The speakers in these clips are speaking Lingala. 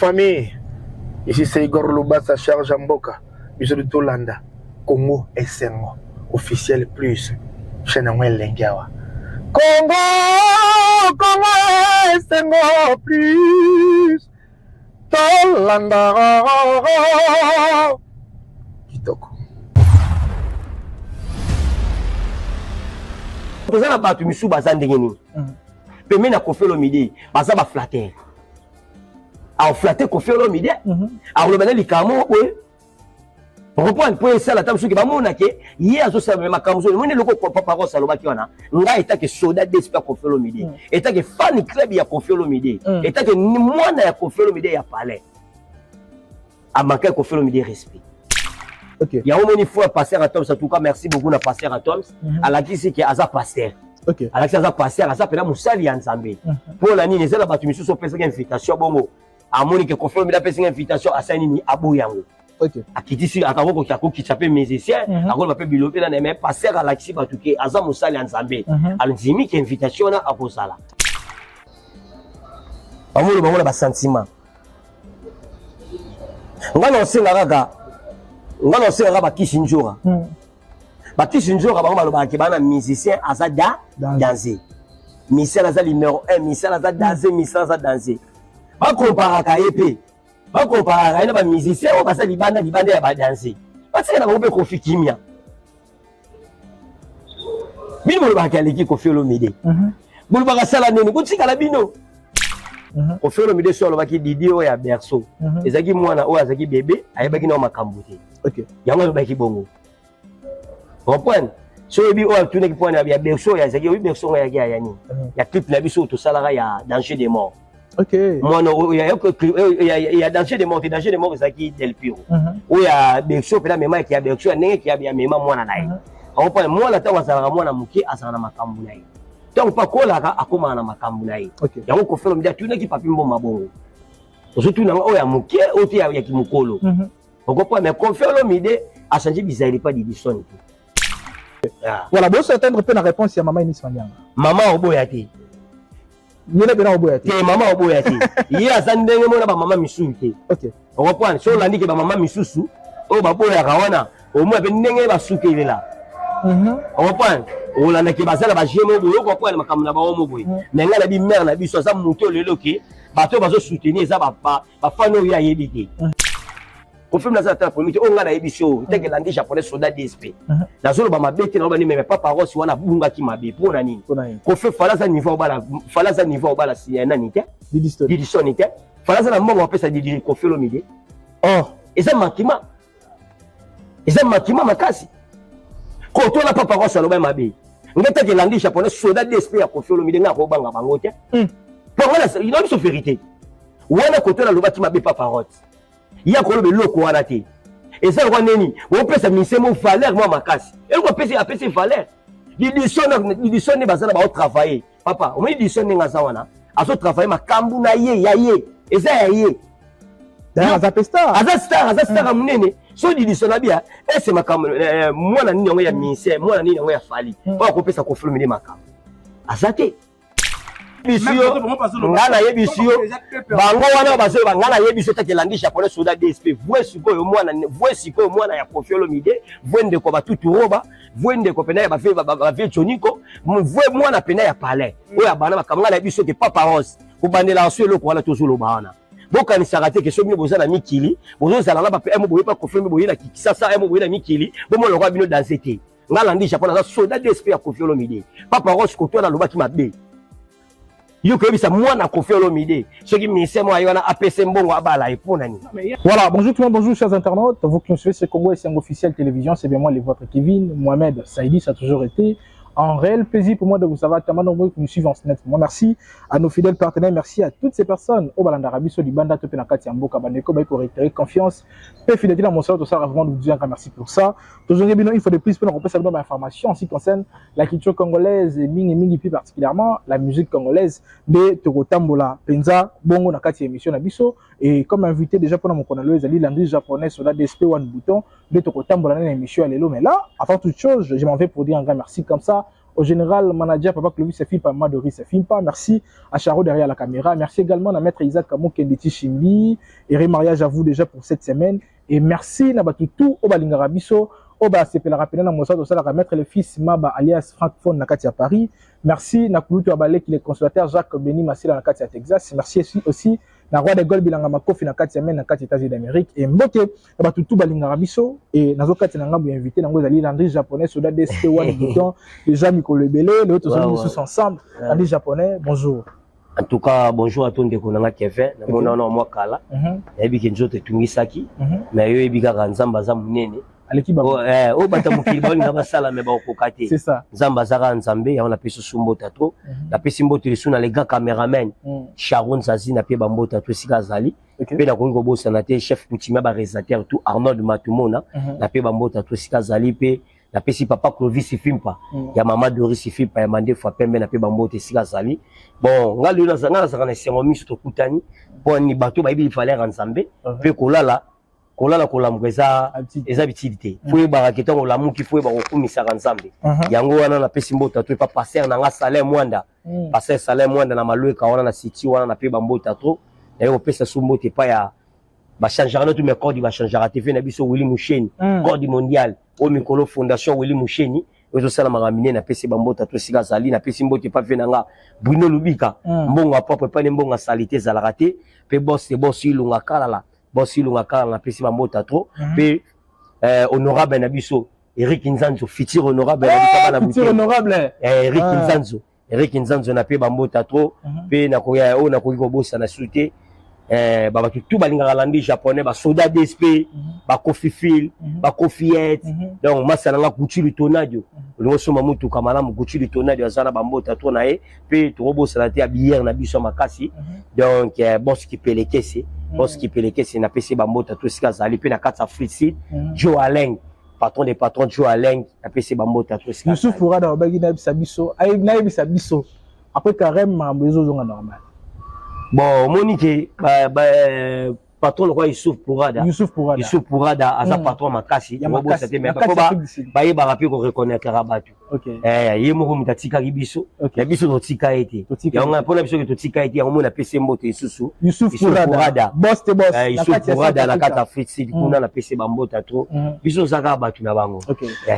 famille, ici c'est Igor Lubasa, Charles Jamboka, Monsieur de Tolanda, Congo SNO, officiel plus, Chenamwe Lengawa. Congo SNO plus, Tolanda, Kitoko. Vous avez battu Missou Bazan de Guinée. Pemé na Kofi Olomide, Baza ba flatter. A flatter Kofi Olomide. A le banal likamo oui. Reprendre pour ça la table sur qui ba mona ke hier zo ça ma kamzo. Moi ne loko papa parole ça loba ki wana. Nga eta ke soldat d'espoir Kofi Olomide. Eta ke fan club ya Kofi Olomide. Eta ke mwana ya Kofi Olomide ya palais. A manquer Kofi Olomide respect. Ok. Il y a au moins une fois passer à Toms, en tout cas merci beaucoup na passer à Toms. À la qui c'est qui a za passer. Ok. À la qui a za passer, à ça pena musali ensemble. Pour la nini, c'est la batu misu so pesa invitation bongo. A Monique confirme la pesa invitation à Sanini Abou Yango. Ok. A qui dit sur akako ko qui s'appelle musicien, akako va pas biloper dans mais passer à la qui batu ke aza musali ensemble. A l'zimi qui invitation na akosala. Amolo bango ba sentiment. Ngana osenga kaka ngana osenga ba kishinjora. Ba kishinjora bango baloba ke bana musicien azada danser. Musicien aza numéro 1, musicien aza danser, musicien aza danser. Ba compara ka épée. Ba compara ina ba musicien o basa libanda ya ba danser. Ba tsena ba be Kofi Kimia. Bino baloba ke aleki Kofi Olomide. Boloba ka sala nini kutika la bino. Kofi Olomide so aloba ki Didi o ya berceau. Ezaki mwana o azaki bébé, ayebaki na makambo te. Ok. Yango aloba ki bongo. Comprendre? So ebi o tourner ki point ya berceau ya zaki o berceau ya ya yani. Ya clip na biso to salara ya danger des morts. Ok. Mwana o ya danger des morts zaki Del Piro. O ya berceau pela mema ki ya berceau ndenge ki ya mema mwana naye. Comprendre? Mwana ta wasala mwana muke asana na makambo naye. Donc pas kolaka akoma na makambo naye. Yango Kofi Olomide tourner ki papi mboma bongo. Surtout na o ya muke o ti ya kimukolo. Pourquoi mais Kofi Olomide a changé bizarre pas d'Edison. Voilà, bon, c'est atteindre la réponse à Maman Inis Manyanga. Maman Oboyati. Yene bena Oboyati. Maman Oboyati. Il y a Zandenge mona ba maman misuki. Ok. On reprend. Si on l'a dit que ba maman misusu, o ba boya kawana, au moins ben ndenge ba suki il est là. On reprend. On l'a ki ba sala ba jemo boyo ko kwa makamna ba omo boy. Mais ngala bi mère na biso za muto lelo ki, ba to ba zo soutenir za ba fano ya yebiki. Kofi na za ta premier on ngala yebiso, teke landi japonais soldat DSP. La zone ba mabete na ba ni mais pas parole si wana bunga ki mabe pour na nini. Kofi fala za niveau bala si na nite. Didison nite. Fala za na mbongo pesa didi Kofi Olomide. Oh, eza makima. Eza makima makasi. Ko to na pas parole so ba mabe. Ngeta ke landi japonais soldat DSP ya Kofi Olomide nga ko banga bango te. Pour moi il y a une vérité. Wana ko to na loba ki mabe pas parole. Il y a quoi le loco à la tête. Et ça, on peut se misser mon valeur, moi, ma casse. Et on peut se valeur. L'édition n'est pas ça, on va travailler. Papa, on dit l'édition n'est pas ça, on a travaillé, ma cambouna, yaye. Et ça, yaye. Azapesta. Azapesta, amunene. So l'édition là bien. Et c'est ma cambouna. Moi, la nigne, on a misé. Moi, la nigne, on a fallu. On peut se confirmer ma cambouna. Azate. Bisio ngana yebisio bango wana bazo ngana yebisio takelandi japonais soda DSP voici ko mwana ya Kofi Olomide voende ko batutu roba voende ko pena ya ba vie Joniko voe mwana pena ya palais oya bana bakamanga na biso ke papa rose ko bandela so eloko wala tozolo bana boka ni sarate ke so bino bozana mikili bozo zala na ba emo boye pa Kofi boye na kikisasa emo boye na mikili bomo lokwa bino danser ngalandi japonais soda DSP ya Kofi Olomide papa rose ko to na loba ki mabe. Voilà, bonjour tout le monde, bonjour chers internautes. Vous qui nous suivez, c'est Congo SM officiel télévision, c'est bien moi, les vôtres Kevin, Mohamed, Saïdi, ça a toujours été un réel plaisir pour moi de vous savoir tellement nombreux qui nous suivent en net. Moi, merci à nos fidèles partenaires, merci à toutes ces personnes au Balandarabi, sur Libanda, Topé, Nakati, Amboka, Bandeko, pour réitérer confiance, et fidélité dans mon salon, tout ça, vraiment, nous disons un grand merci pour ça. Toujours, il faut de plus pour nous repasser dans l'information en ce qui concerne la culture congolaise, et Mingi, plus particulièrement, la musique congolaise de Tokotambola, Penza, Bongo, Nakati, émission Nabiso, et comme invité déjà pour mon canal, les landry japonais, sur la DSP One Bouton, de Tokotambola, l'émission à l'élo. Mais là, avant toute chose, je m'en vais pour dire un grand merci comme ça au général manager Papa Clovis Sefimpa, Madori Sefimpa. Merci à Charo derrière la caméra. Merci également à Maître Isaac Kamo Kenditi Chimbi. Et remariage à vous déjà pour cette semaine. Et merci Nabatutu Obalingara Biso. Oba c'est la rappeler na Mossad au salaire mettre le fils Maba alias Frank Fon Nakati à Paris. Merci Nakulutu Abale qui est conservateur Jacques Beni Massila Nakati à Texas. Merci aussi na roi de Gol Bilanga Makofi Nakati à Men Nakati États-Unis d'Amérique et Mboke Nabatutu Balingara Biso et nazo kati na ngambu invité nango zali Landry japonais soda DSP One Bouton déjà Mikolo Ebele les autres sont tous ensemble. Landry japonais bonjour. En tout cas, bonjour à tout le monde qui est fait. Mon nom moi Kala. Et puis que je tungisaki. Mais yo ebika kanzamba za munene. Aleki baba. Oh bata mukili ba ngaba sala me ba okokate. C'est ça. Zamba zaka nzambe ya on pesi sumbota to. Na pesi mboto lesu na les gars cameramen. Sharon Zazi na pe bambota to sika zali. Pe na kongo bossa na te chef coutumier ba réalisateur tout Arnold Matumona na pe bambota to sika zali pe na pesi Papa Clovis Sefimpa ya Mama Doris Sefimpa ya mande fois pembe na pe bambote sika zali. Bon nga lelo na zaka na sengo miso to kutani bon ni bato ba ibi fallait nzambe pe kolala kolamuka eza bitilité fo ba ketongo olamuki fo ba kokumisa nzambe yango wana na pesi mbota to pa passer na nga salaire mwanda passer salaire mwanda na malweka wana na siti wana na pe bambota to na yo pesa sumbote pa ya ba changera tout mes cordes ba changera TV na biso Willy Musheni corde mondial au Mikolo Fondation Willy Musheni ozo sala maramine na pesi bambota to sika zali na pesi mbote pa venanga Bruno Lubika mbonga propre pa mbonga salité za la raté pe boss ilunga kala boss ilunga kala na pesi bambota to pe honorable na biso Eric Nzanzo futur honorable na biso futur honorable Eric Nzanzo na pe bambota to pe na koya o na ko bossa na suite baba tout balinga Landry japonais ba soda DSP ba Kofi Phil ba Kofiet donc masala nga kuchili tonadio lo soma mutu kamala mu kuchili tonadio azana bambota to na e pe to bossa la te ya bière na biso makasi donc boss qui pelekese na pesi bambota to sika zali pe na katsa free Joe Aleng patron des patrons Joe Aleng na pesi bambota to sika Youssouf Pourada obagi na biso après carême mambezo zonga normal. Bon, Monique, patron quoi Youssouf Pourada asa patron makasi ngobo c'était mais ba yeba rapide ko reconnaître rabatu yemo mutatika biso ya biso to tika ete ya nga pona biso to tika ete ya mona PC mbote isusu Youssouf Pourada boss Youssouf Pourada na kata fitsi kuna na PC bambota to biso saka batu na bango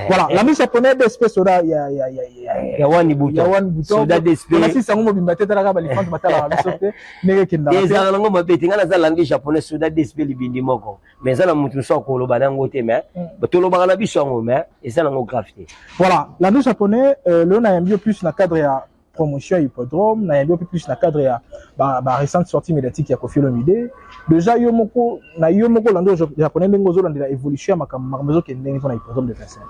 voilà la mise japonais d'espèce soda ya wani buto soda d'espèce na sisa ngomo bimba teta la bali fante batala biso te nege kinda eza ngo mabeti ngana za Landry japonais soda d'espèce libindi moko mais ça la mutu so ko loba nango te mais batolo bana biso ngo mais et ça nango grafité voilà Landry japonais le na yambio plus na cadre ya promotion hippodrome na yambio plus na cadre ya ba récente sortie médiatique ya Koffi Olomide déjà yo moko Landry japonais ndengo zo landela évolution ya makambo ke ndenge na hippodrome de Vincennes.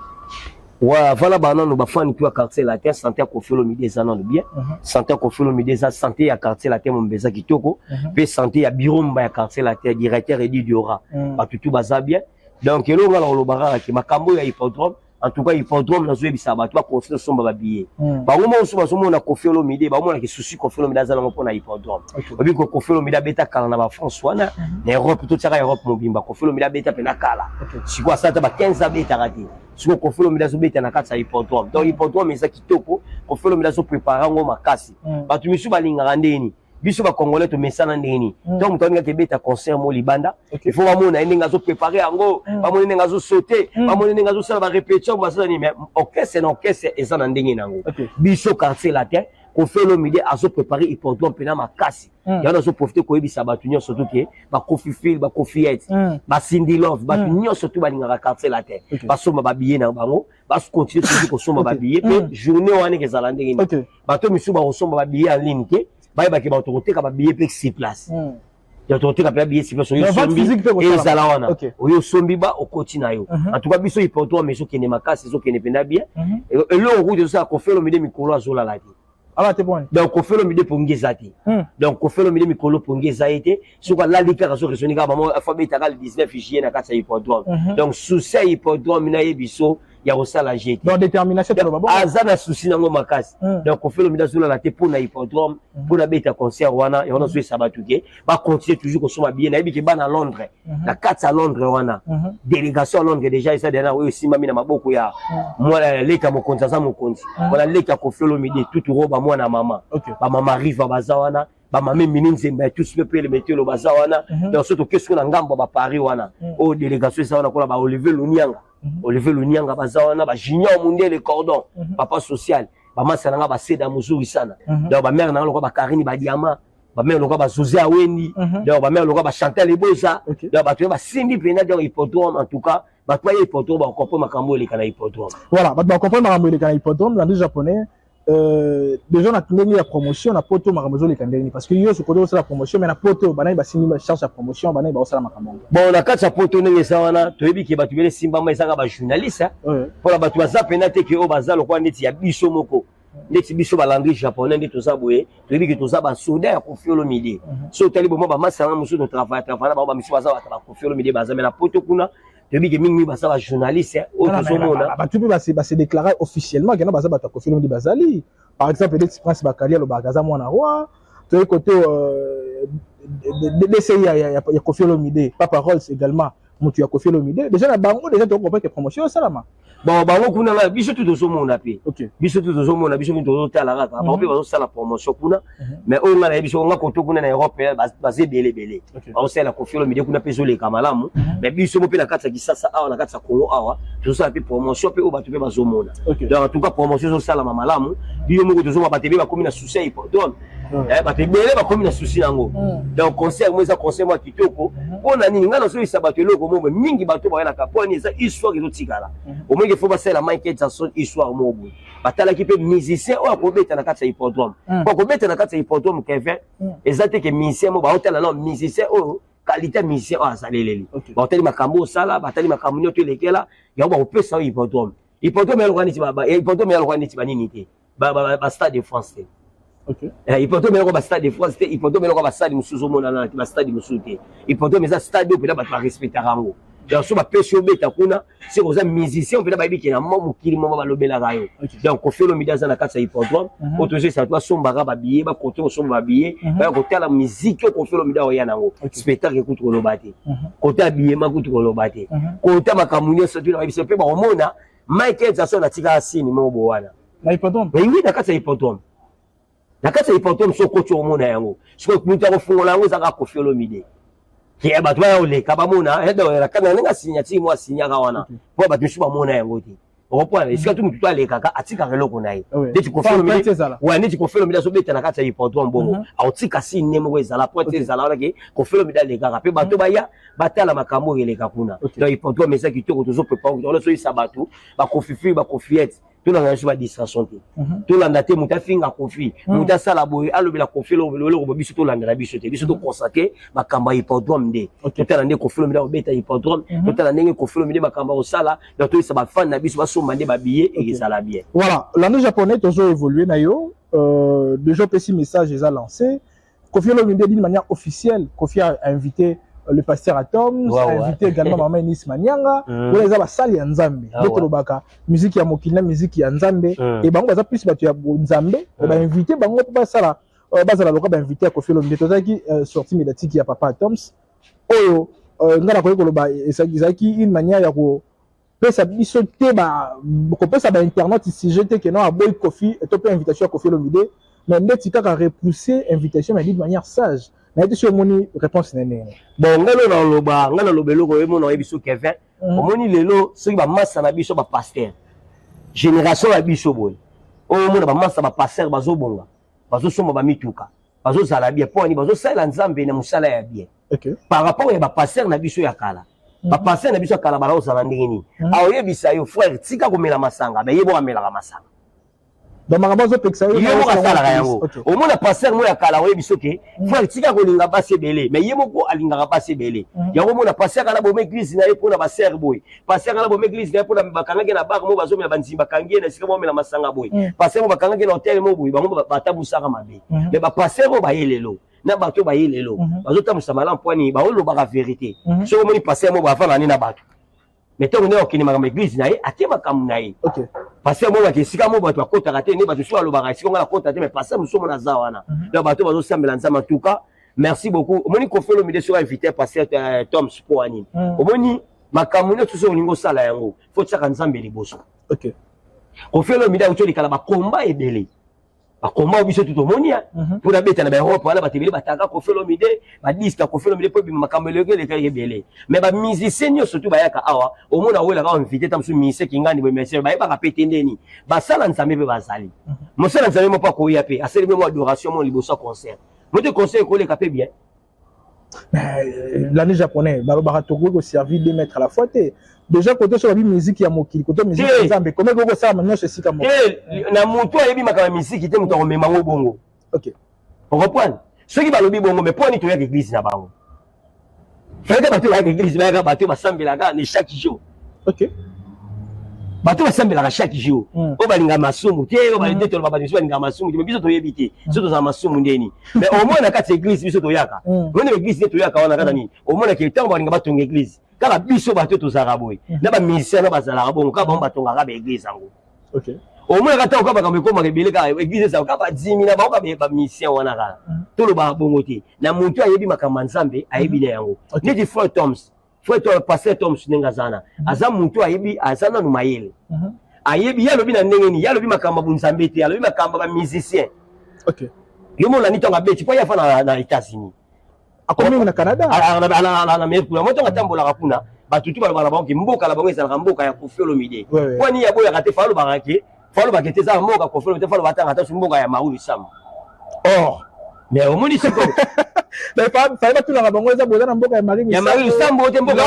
Ouais, voilà, bah non, nous bafani tu à quartier latin, santé à Koffi Olomide ça non bien, santé à Koffi Olomide ça santé à quartier latin mon beza kitoko, puis santé à Biromba à quartier latin directeur Eddie Diora, bah tout baza bien. Donc là on le barra qui makambo ya hippodrome, en tout cas hippodrome na zo bisa ba tu construire son ba billet. Ba au moins on se na Koffi Olomide, ba moi qui souci Koffi Olomide za na pona hippodrome. Obi ko Koffi Olomide beta kala na ba François na Europe tout ça Europe mobimba Koffi Olomide beta pena kala. Si quoi ça ta ba 15 beta raté. Si Koffi Olomide zo beta na kata hippodrome. Donc hippodrome eza kitoko, Koffi Olomide zo préparer ngo makasi. Ba tu misu balinga ndeni. Biso ba congolais to mesana ndeni. Donc mutoni ka beta concert mo libanda. Il faut amona ndinga zo préparer ngo, amona ndinga zo sauter, amona ndinga zo sala ba répétition ba sala ni mais orchestre eza na ndenge nango. Biso quartier latin Koffi Olomide azo préparer hippodrome pena makasi. Ya na zo profiter ko yebisa batu nyo surtout ke ba Kofi Phil ba Kofiet ba Cindy Love ba nyo surtout ba linga quartier latin. Ba soma ba billet na bango, ba continuer toujours ko soma ba billet pe journée wana ke zala ndenge ni. Bato misu ba soma ba billet en ligne ke ba ba ke ba to ka ba billet pe 6 places. Ya to ka ba billet 6 places yo sombi et zala wana. Oyo sombi ba okoti na yo. En tout cas biso hippodrome meso ke ne makasi zo ke ne penda bien. Et le route de ça Koffi Olomide mikolo azola la ti. Ah t'es bon. Donc Koffi Olomide pongeza ti. Donc Koffi Olomide mikolo pongeza été sur la lika zo resonika maman alphabet le 19 juillet na kata hippodrome. Donc sous ça hippodrome na yebiso ya kosala jete dans détermination aza na souci nango makasi donc Koffi Olomide azolala te mpona hippodrome mpona beta concert wana yango nazoyesa bato ke bacontinue toujours kosomba billet nayebi ke bana Londres na kati ya Londres wana délégation ya Londres déjà eza dena oyo esimbami na maboko ya mwana leka mokonzi aza mokonzi wana leka Koffi Olomide tutu roba mwana mama bamama riva baza wana bamame mini nzemba ya tous pe le metelo baza wana donc soto kesko na ngambo ba Paris wana o délégation eza wana kola ba Olivier Lunianga baza wana ba Junior Mondial le cordon papa social ba masa nanga ba Seda muzuri sana donc ba mère nanga lokwa ba Karine ba Diama ba mère lokwa ba José Awendi donc ba mère lokwa ba Chantal Eboza donc ba tu ba simbi pena dans hippodrome en tout cas ba toi hippodrome ba comprendre makambo le kana hippodrome voilà ba comprendre makambo le kana hippodrome dans les japonais déjà on a tenu la promotion na poto makambo le kana parce que yo ce côté c'est la promotion mais na poto bana ba simbi ba charge la promotion bana ba osala makambo bon na kati ya poto ndenge sawana toyebi ke batu bele simba ma ezanga ba journaliste pour la batu baza pena te ke o baza lokwa ndeti ya biso moko ndeti biso ba landri japonais ndeti toza boye toyebi ke toza ba soldat ya Koffi Olomide so tali bo ba masanga musu to travail ba miso baza ba Koffi Olomide baza mais na poto kuna toyebi ke mingi baza ba journaliste o tozomona batu pe ba se déclarer officiellement que na baza ba Koffi Olomide bazali par exemple ndeti prince Bakalia lo bagaza mwana roi to côté DCI ya Koffi Olomide Papa Rolls également mutu ya Koffi Olomide déjà na bango déjà to comprendre que promotion salama bon bango kuna na biso tout tozomona pe biso tout tozomona biso tout tozotala kaka bango pe bazosala promotion kuna mais o ngala biso nga koto kuna na Europe basé belé bazosala Koffi Olomide kuna pe zoleka malamu mais biso mo pe na kati ya Kisasa awa na kati ya Congo awa tozosala pe promotion pe o bato pe bazomona donc en tout cas promotion zosala malamu biyo moko tozoma batebe ba komi na souci hippodrome batebele ba komi na souci nango donc concert mo eza concert mo kitoko pona nini ngana so isa bato eloko mo mingi bato ba yana kaponi eza histoire ezotikala au moins il faut passer la Michael Jackson histoire mo bo batala ki pe musicien o akobeta na kati ya hippodrome ko akobeta na kati ya hippodrome Kevin ezate ke musicien mo ba hotela non musicien o qualité musicien o azaleleli ba hoteli makambo sala batali makambo nyoto lekela ya ba opesa hippodrome elokani ti ba hippodrome elokani ti ba nini te ba Stade de France te hippodrome eloko ba Stade de France te hippodrome eloko ba stade musuzu mona na ba stade musuzu te hippodrome eza stade o pela bato ba respecter rango donc so ba pesi obeta kuna c'est oza musicien pela ba ibiki na mo mukili mo ba lobela rayo donc Koffi Olomide za na kati ya hippodrome otoje sa toi sombaka ba billet ba côté o somba ba billet ba côté la musique o Koffi Olomide o yana ngo spectacle kutu ko lobate côté a billet ma kutu ko lobate côté makamunyo so tu na biso pe ba omona Michael Jackson atika asini mo bo wana na hippodrome oui na kati ya hippodrome na kati ya hippodrome so kocho omona yango so kuta ko fungola yango za ka Koffi Olomide ki e bato ya oleka bamona edo la kana nga sinya ti mo sinya ka wana po bato misu bamona yango ti opwana isika tu mutu aleka ka atika reloko na ye ndeti Koffi Olomide wa ndeti Koffi Olomide so beta na kati ya hippodrome bongo autika si nemo ko ezala po te ezala wana ki Koffi Olomide aleka ka pe bato baya batala makambo eleka kuna donc hippodrome eza kitoko tozo prepare on so isa bato ba Koffi ba Koffiette tuna ngana ba distraction te tolanda te muta finga Koffi muta sala boy alobela Koffi lo biso tolanda na biso te biso to consacrer makamba hippodrome nde totala nde Koffi Olomide obeta hippodrome totala ndenge Koffi Olomide makamba osala donc to isa ba fan na biso ba somba nde ba billet et ezala bien voilà l'année japonais toujours évolué na yo déjà petit message les a lancé Koffi Olomide d'une manière officielle Koffi a invité le pasteur Atoms a invité également Maman Enis Manianga pour les abasali ya Nzambe d'autres baka musique ya mokili musique ya Nzambe et bango baza plus batu ya Nzambe ba invité bango pa sala bazala loka ba invité Koffi Olomide tozaki sortie médiatique ya Papa Atoms oyo ngana ko loba ezaki une manière ya ko pesa biso te ba ko pesa ba internet si j'étais que non a boy Koffi et to pe invitation à Koffi Olomide mais ndeti kaka repousser invitation mais de manière sage na été sur moni réponse nene bon ngana lobelo ko emo na biso Kevin omoni lelo soki ba massa na biso ba pasteur génération ya biso boy o mona ba massa ba pasteur bazo bonga bazo soma ba mituka bazo zala bien po ni bazo sala Nzambe na musala ya bien par rapport ya ba pasteur na biso ya kala ba pasteur na biso ya kala ba zala ndenge ni aoyebisa yo frère tika komela masanga ba yebo kamela ka masanga donc makambo peksa yo mo kasala yango au moins la passer mo ya kala we bisoke frère tika ko linga ba sebele mais yemo ko alinga ba sebele yango mo na passer kana bo église na epona ba ser boy passer kana bo église na epona bakanga ke na bar mo bazo me banzimba kangie na sika mo mela masanga boy passer mo bakanga ke na hotel mo boy bango batabusa ka mabe mais ba passer mo ba yelelo na bato ba yelelo bazo tamusa malam poani ba olo ba vérité so mo ni passer mo ba fala ni na bato mais tant on est au kinema église naïe atie makamou naïe OK parce que moi que sika mo bato akota raté ne bato so alobaka sika ngala kota te mais parce que nous sommes na zawana donc bato bazo sambela nzama en tout cas merci beaucoup omoni ko felo mide sur invité passer Tom Spoani omoni makamou ne tout so lingo sala yango faut tsaka nzambe liboso OK ko felo mide auto likala ba combat ebele ba combat biso tout omoni pour la bête na ba Europe wala batebele bataka ko felo mide ba disque ko felo mide po bi makamou le kale ebele mais ba musicien surtout ba yaka awa omona wela ka invité tam su mise kingani bo monsieur ba yeba ka petendeni ba sala nzambe be bazali mo sala nzambe mo pa ko ya pe aseli mo adoration mo liboso concert mo te concert ko le ka pe bien l'année japonais balobaka tokoki koservi 2 mètres à la fois te déjà côté sur la musique ya mokili côté musique nzambe comment koko sala nyonso esika moko na mutu ayebi makama musique te mutu akomema ngo bongo OK on comprend soki balobi bongo mais poni toyaka église na bango feke bato bayaka église bayaka bato basambelaka ne chaque jour OK bato basambelaka chaque jour o balinga masumu te o balinde tolo babato balinga masumu te mais biso toyebi te biso toza masumu ndeni mais au moins na kati église biso toyaka mona église te toyaka wana kata nini au moins ke ntango balinga batonga église kaka biso bato tozalaka boye na bamusicien na bazalaka bongo kaka bango batongaka baéglise yango OK au moins kata oka bakambo ekomaka ebele kaka église ezala kaka badimi na bango kaka bamusicien wana kaka tolobaka bongo te na motu ayebi makambo ya nzambe ayebi na yango neti frère Toms frère pasteur Toms ndenge azana aza motu ayebi aza nanu mayele ayebi ye alobi na ndenge nini ye alobi makambo ya bunzambe te alobi makambo ya bamusicien OK yo mona ntango abeti mpo ye afa na États-Unis akomi na Canada na mercure mo ntango atambolaka kuna batutu balobaka na bango ke mboka na bango ezalaka mboka ya Koffi Olomide mpo nini yaboyaka te falobaka ke falobaka te eza mboka Koffi Olomide te faloba tanga ata mboka ya Maulu Sam oh mais omoni siko mais fallait pas tout la bango eza boza na mboka ya Marie ya Marie Sambo te mboka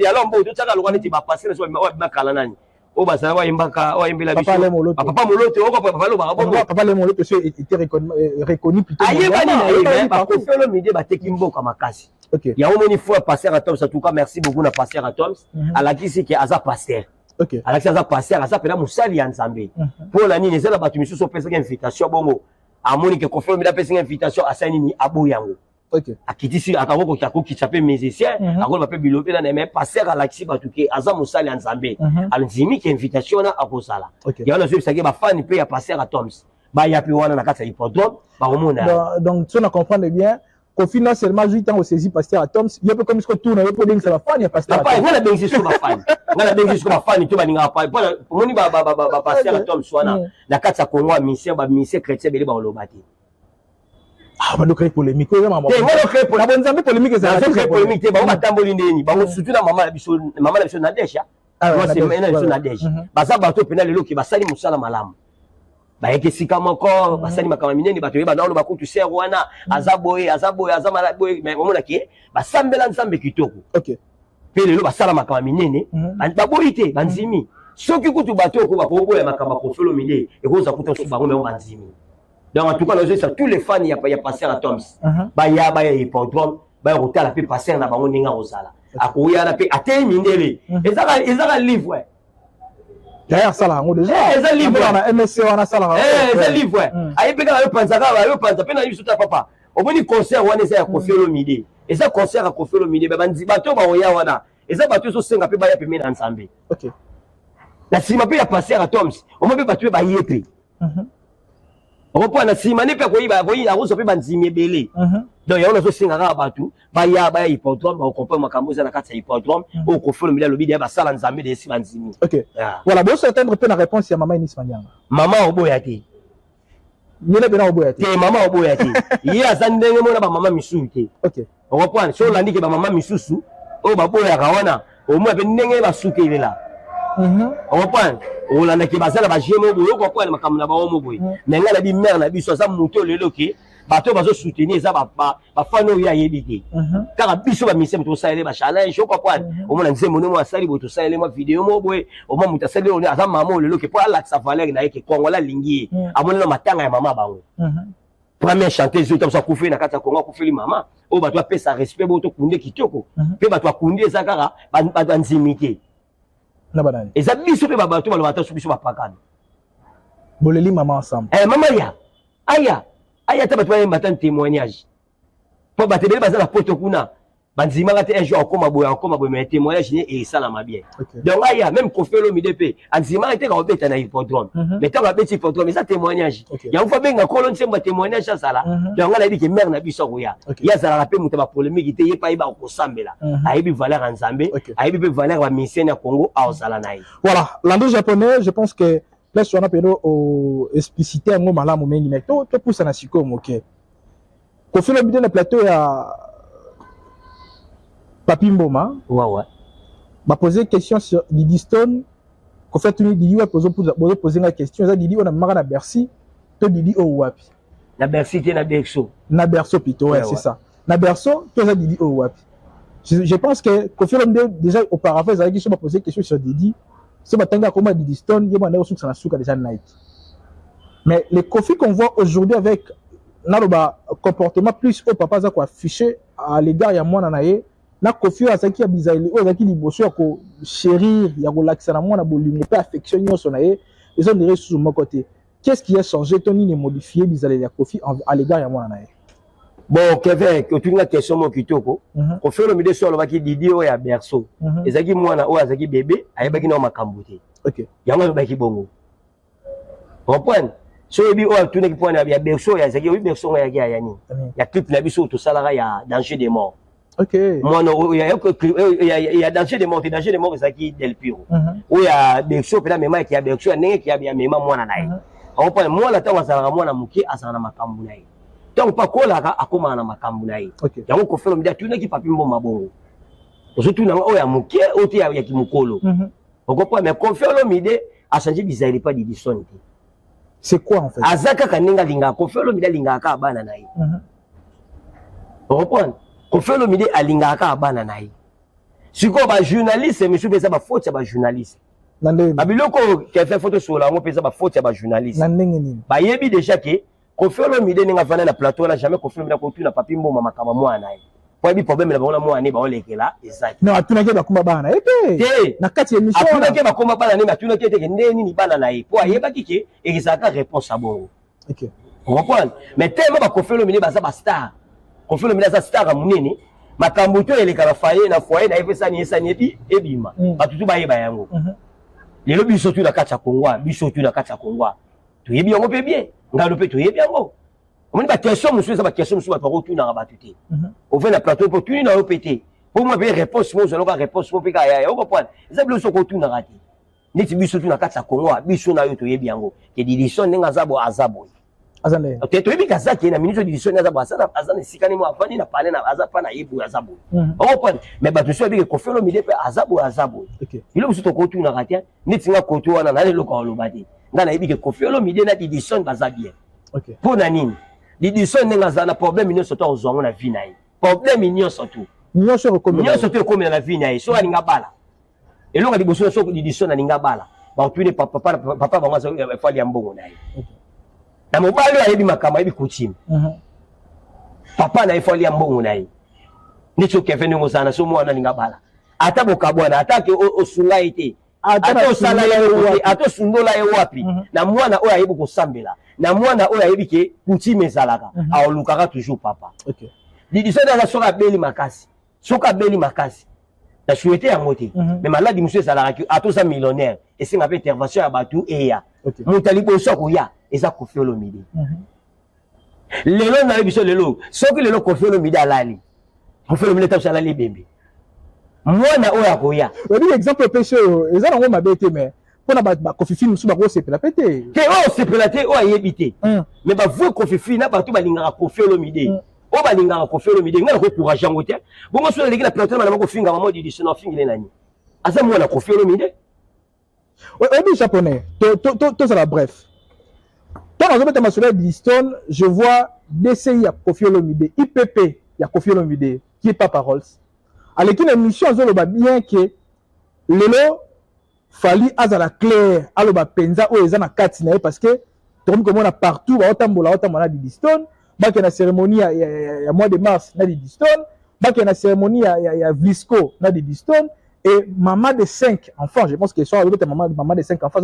ya lombo to tsaka lokwa neti ba passer so ba kala nani o basala wa imbaka wa imbela biso papa moloto o papa lo ba papa le moloto était reconnu plutôt ayeba ni ba Koffi Olomide ba teki mboka makasi OK ya omoni fois passer à Toms en tout cas merci beaucoup na passer à Toms ala kisi ke aza pasteur OK ala kisi aza pasteur aza pela musali ya nzambe pour la nini ezala batu misusu pesa invitation bongo amoni ke Koffi Olomide pesa invitation asani ni aboyango OK akitisi akako ko kitsape musicien akolo ba pe bilobe na mais passer à l'axi batuke aza musali ya nzambe alzimi ke invitation na akozala ya na zebisaki ba fan pe ya passer à Toms ba ya pe wana na kata hippodrome ba omona donc tu on comprendre bien Koffi non seulement 8 ans au saisi pasteur à Toms il peut comme ce que tourne il peut dire ça va fan ya pasteur pas ngala bengi so ba fan ngala bengi so ba fan to ba ninga pa moni ba pasteur à Toms wana na kata Congo mission ba mission chrétien bele ba olobati ah ba do créer polémique o maman te ngolo créer polémique na bonzambe polémique ça créer polémique te ba matamboli ndeni ba surtout na mama na biso na desha moi c'est maintenant biso na desha baza bato pena lelo ki basali musala malamu bayeke sika moko basali makama minene bato yeba na bakutu ser wana azaboye malaboye mais omona ki basambela nzambe kitoko OK pe lelo basala makama minene baboyi te banzimi soki kutu bato ko bakoboya makama Koffi Olomide ekoza kuta su bango me banzimi donc en tout cas nous ça tous les fans ya passer à Toms ba ya hippodrome ba rotala pe passer na bango ninga ozala akoya na pe atei mindele ezaka livre derrière ça là on déjà eza livre na MSC wana sala eza livre ayebeka yo panza pe na biso ta papa omoni concert wana eza ya Koffi Olomide eza concert ya Koffi Olomide ba banzi bato ba oya wana eza bato so senga pe ba ya pe mena nzambe OK la sima pe ya passer à Toms omo pe bato ba yepe opo na sima ne pe koyi akoso pe banzimi ebele donc ya ona so senga ka bato ba ya hippodrome ba comprendre makambo za na kati ya hippodrome o Koffi Olomide lobi dia ba sala nzambe de si banzimi OK voilà bon ça attendre pe na réponse ya mama Inis Manyanga mama oboya te yele bena oboya te mama oboya te ye azandenge mona ba mama misusu te OK on comprend so landi ke ba mama misusu o ba boya ka wana o mo pe ndenge ba suke ilela on comprend o landa ke bazala ba jemo boyo ko kwa makambo na ba omo boy mais ngala bi mère na biso za muto lelo ke bato bazo soutenir za ba fano ya yebite kaka biso ba mise muto saele ba challenge ko kwa o mona nzembo no mo asali boto saele mo video mo boy o mo muta saele on aza mama lelo ke po ala sa valeur na yeke Kongo la lingi amona na matanga ya mama bango première chanteuse yo tamsa kufi na kata Kongo kufi mama o bato apesa respect boto kunde kitoko pe bato akunde za kaka ba nzimite na banani eza biso pe bato ba lobata biso ba pakana boleli mama ensemble mama ya aya ta bato ba mbata témoignage po batebele bazala poto kuna Banzima un jour encore ma mais témoignage et ça la m'a bien. Donc il y a même Koffi Olomide pe Anzima était quand on na hippodrome. Mais tant que hippodrome ça témoignage. Il y a une fois ben ko lon semba témoignage ça là. Donc on a dit que mère na biso roya. Il y a ça la pe muta ba polémique était pas iba ko sambela. Aibi valeur en Zambie, aibi pe valeur wa mission na Congo a osala naï. Voilà, l'ando japonais, je pense que là sur on a pédo au explicité un mot malamu mengi mais to pousse na siko moké. Koffi Olomide na plateau ya Papi Mboma, m'a posé une question sur Didi Stone. Qu'en fait, Didi a posé une question. Didi, on a marre à Bercy. Toi, Didi, au Wapi. Na Bercy, tu es na Berceau. Na Berceau, plutôt, ouais, c'est ça. Na Berceau, toi, Didi, au Wapi. Je pense que Koffi Olomide, déjà, auparavant, ils avaient posé une question sur Didi. Si on a comment Didi Stone, il y a un souci sur la souka déjà Nike. Mais les Koffi qu'on voit aujourd'hui avec un comportement plus haut, papa, ça quoi affiché à l'égard, il y a moins d'anaïe. Na Koffi azaki ya bizaili o azaki liboso ya ko chérir ya ko lakisa na mwana bolingo pe affection nyonso na ye ils ont diré sous mon côté. Qu'est-ce qui a changé Tony ne modifié bizaili ya Koffi à l'égard ya mwana na ye? Bon Kevin que tu nga question mo kitoko Koffi Olomide so lo baki Didi o ya Berceau ezaki mwana o azaki bébé ayebaki na makambo te. OK yango baki bongo comprendre so ebi o tuna ki point ya Berceau ya azaki o Berceau ya yani ya clip na biso to salara ya danger des morts. OK. Moi non, il y a danger de mort c'est qui Del Piro. Où il y a Berceau puis là même qui a Berceau n'est qui a bien même moi na naï. On prend moi la temps ça moi na muki asana makambu naï. Donc pas quoi là akoma na makambu naï. Ya ko Koffi Olomide tu na ki Papi Mboma bongo. Surtout na o ya muki o ti ya ki mukolo. On comprend mais Koffi Olomide a changé bizarre pas Didi Stone. C'est quoi en fait? Azaka kaninga linga Koffi Olomide linga ka bana naï. On comprend? Koffi Olomide alingaka abana naï. Siko ba journaliste monsieur pesa ba faute ya ba journaliste. Ba biloko qui a fait photo sur la ngo pesa ba faute ya ba journaliste. Ba yebi déjà que Koffi Olomide ninga vana na plateau na jamais Koffi Olomide ko tuna Papi Mboma makama mwana naï. Kwa bi problème na ba mwana ba olekela exact. Non atuna ke ba kuma bana ete. Na kati émission. Atuna ke ba kuma bana ni atuna ke te ndeni ni bana naï. Po ayeba kike ezaka réponse à bongo. OK. On comprend? Mais tellement ba Koffi Olomide ba za star. Koffi Olomide za star munene makambo to eleka na foyer na efesa ni esa ni ebima batutu ba yeba yango lelo biso tu na kacha Kongwa biso tu na kacha Kongwa to yebi yango pe bien ngalo pe to yebi yango omoni ba question musu ba question musu ba to tu na batuté on fait na plateau pour tu na opété pour moi be réponse mo zo ka réponse mo pe ka ya o comprendre ça biso ko tu na rati niti biso tu na kacha Kongwa biso na yo to yebi yango ke didison nga zabo azabo azande to yebi kazaki na ministre didison na zabo azana sikani mo afani na parler na azapa na yebu azabo o comprendre mais ba to so bi ke Koffi Olomide pe azabo OK ilo biso to ko tu na rati niti nga ko tu wana na le ko lo bati nga na yebi ke Koffi Olomide na didison bazabie OK pour na nini didison nga zana problème nyonso to ozongo na vie na ye problème nyonso to nyonso ko na vie na ye so alinga bala elonga liboso so didison na linga bala ba tu ne papa ba ngaso fali ya mbongo na ye na mobali ayebi makama yebi kuchima papa na ifali ya mbongo na ye nicho Kevin ngo sana so mwana linga bala ata bokabwana atake osunga ite ata osala ya wapi ata sundola ya wapi na mwana oyo ayebi kosambela na mwana oyo ayebi ke kuchima ezalaka aolukaka toujours papa OK didison na soka beli makasi na souhaité ya moté mais maladi monsieur ezalaka atoza millionnaire esinga pe intervention ya batu eya mutali boso ko ya eza Koffi Olomide lelo na biso lelo soki lelo Koffi Olomide alali Koffi Olomide ta salali bembe mwana oya ko ya oui exemple péché eza ngo mabete mais pona ba Koffi film su ba ko sepela pété ke o sepela te o ayebité mais ba vous Koffi film na batu balingaka Koffi Olomide o balingaka Koffi Olomide ngala ko courage ngote bongo so leki na plateau na ko finga mama di sino fingile nani asa mwana Koffi Olomide oui japonais to ça la bref. Quand on remet ma soleil d'Easton, je vois DCI à Koffi Olomide, IPP il y a Koffi Olomide qui est pas parole. À l'équipe d'émission, on voit bien que lelo fali azala clair, aloba penza o ezana katina parce que tout comme on a partout, autant d'Easton, bah qu'il y a une cérémonie il y a mois de mars na d'Easton, bah qu'il y a une cérémonie il y a Vlisco na d'Easton. Et maman de 5 enfants, je pense que soit maman de 5 enfants,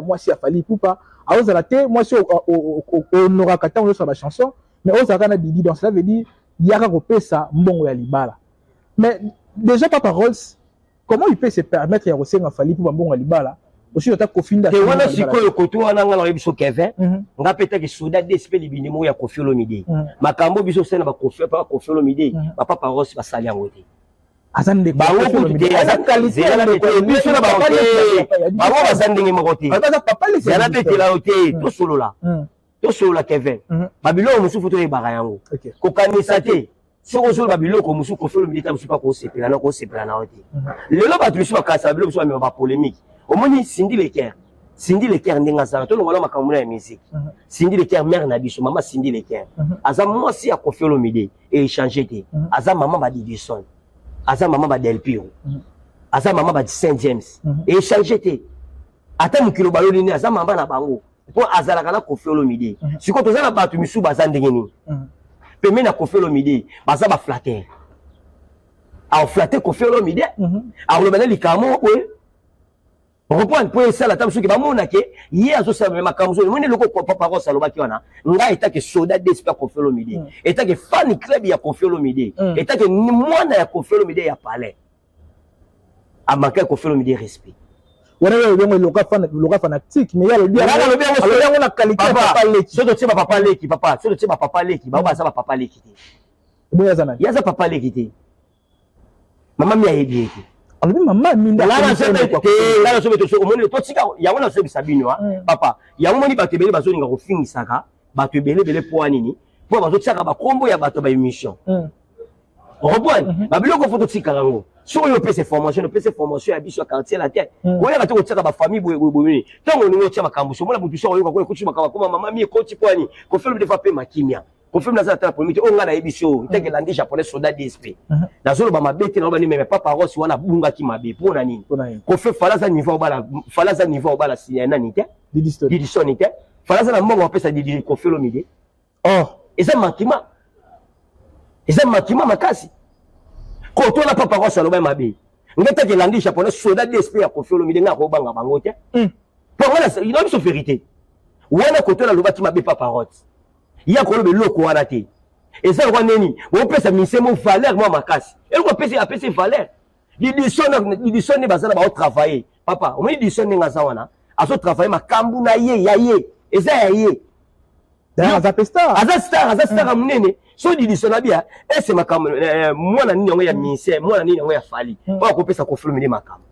moi si a fallu pour pas. Alors ça la moi si on aura qu'à on sur la chanson, mais on s'arrête à Didi donc cela veut dire il y a repé ça mbongo ya libala. Mais déjà, Papa Rolls, comment il peut se permettre de faire un fali pour un bon Alibala? Aussi, il y a Kofi Nda. Et voilà, si le côté, on a un biso Kevin, on a peut-être que soudain DSP libinimo ya Kofi Olomide. Makambo biso sena ba Kofi Olomide, Papa Rolls va salir en côté. Azan de Bawo kutu azan qualité la biso na ba côté. Bawo azan ndenge mo côté. Papa les c'est la bête la côté, to solo là. To solo la Kevin. Babilo musu photo e barayango. Ko kanisa te. Si on joue Babilo comme musu Kofi Olomide musu pas ko sepela na ko sepela na côté. Le lo ba tu musu ka sa Babilo musu ba polémique. Au moins Cindy Leker ndenga za to ngolo makamuna ya musique. Cindy Leker mère na biso maman Cindy Leker. Aza moi si a Kofi Olomide et échanger te. Aza maman ba Didison. Aza maman ba Del Piro. Aza maman ba Saint James et échanger te. Ata mukilo baloli ni aza maman na bango. Po azala kana Kofi Olomide. Siko to za ba tu misu baza ndenge ni. Peme na Kofi Olomide baza ba flatter. A flatter Kofi Olomide. A lo bana likamo we. On reprend pour ça la table ce qui va monake hier zo ça ma kamzo mon loko Papa Rolls alobaki wana nga eta ke soda d'espère Kofi Olomide eta ke fan club ya Kofi Olomide eta ke mwana ya Kofi Olomide ya palais a manqué Kofi Olomide respect wana yo bien loka fanatique mais ya le bien on a qualité Papa Leki so to tiba Papa Leki papa so to tiba Papa Leki ba za Papa Leki te boya zana ya za Papa Leki te maman mi a yebi te alors maman minda là c'est au monde to tika ya wana se bisabino papa ya moni batebele bazo ninga ko finisaka batebele po anini po bazo tsaka ba kombo ya bato ba émission reprendre ba biloko photo tika rango so yo pese formation ya biso quartier la terre ko ya bato tsaka ba famille boye tango ningo tsaka makambo so mona butu so yo ko kuchima kama mama mi ko tipwani ko film de fa pe makimia confirme la zata pour miti on a émission teke landi japonais soda DSP na zolo ba mabete na ba ni mais Papa Rolls wana bunga ki mabe pour na nini ko fait falaza niveau bala si na nité Didison nité falaza na mbongo pesa Didi Kofi Olomide eza makima makasi ko to na Papa Rolls aloba mabe ngeta ke landi japonais soda DSP ya Kofi Olomide nga ko banga bango te pour voilà il a une vérité wana ko to na loba ki mabe Papa Rolls ya ko lobe loko wana te et ça ko neni on pesa misemo valeur moi makasi et ko pesa apesa valeur Didison ne bazana ba travailler papa on Didison nga za wana aso travailler makambu na ye ya ye et ça ya ye aza star munene so Didison abia et c'est makambu mwana nini ngo ya mise mwana nini ngo ya fali ba ko pesa ko filmer makambu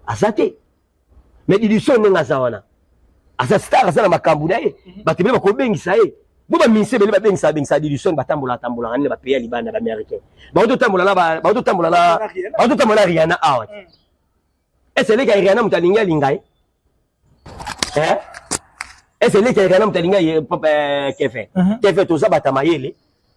azate mais Didison nga za wana aza star aza na makambu na ye batebe ba ko bengisa ye Boba minse beli ba bengisa Didison batambola ngane ba pays libanda ba américain ba tambola Rihanna out est-ce que Rihanna mutalinga lingai est-ce que Rihanna mutalinga papa Kevin to za batamayele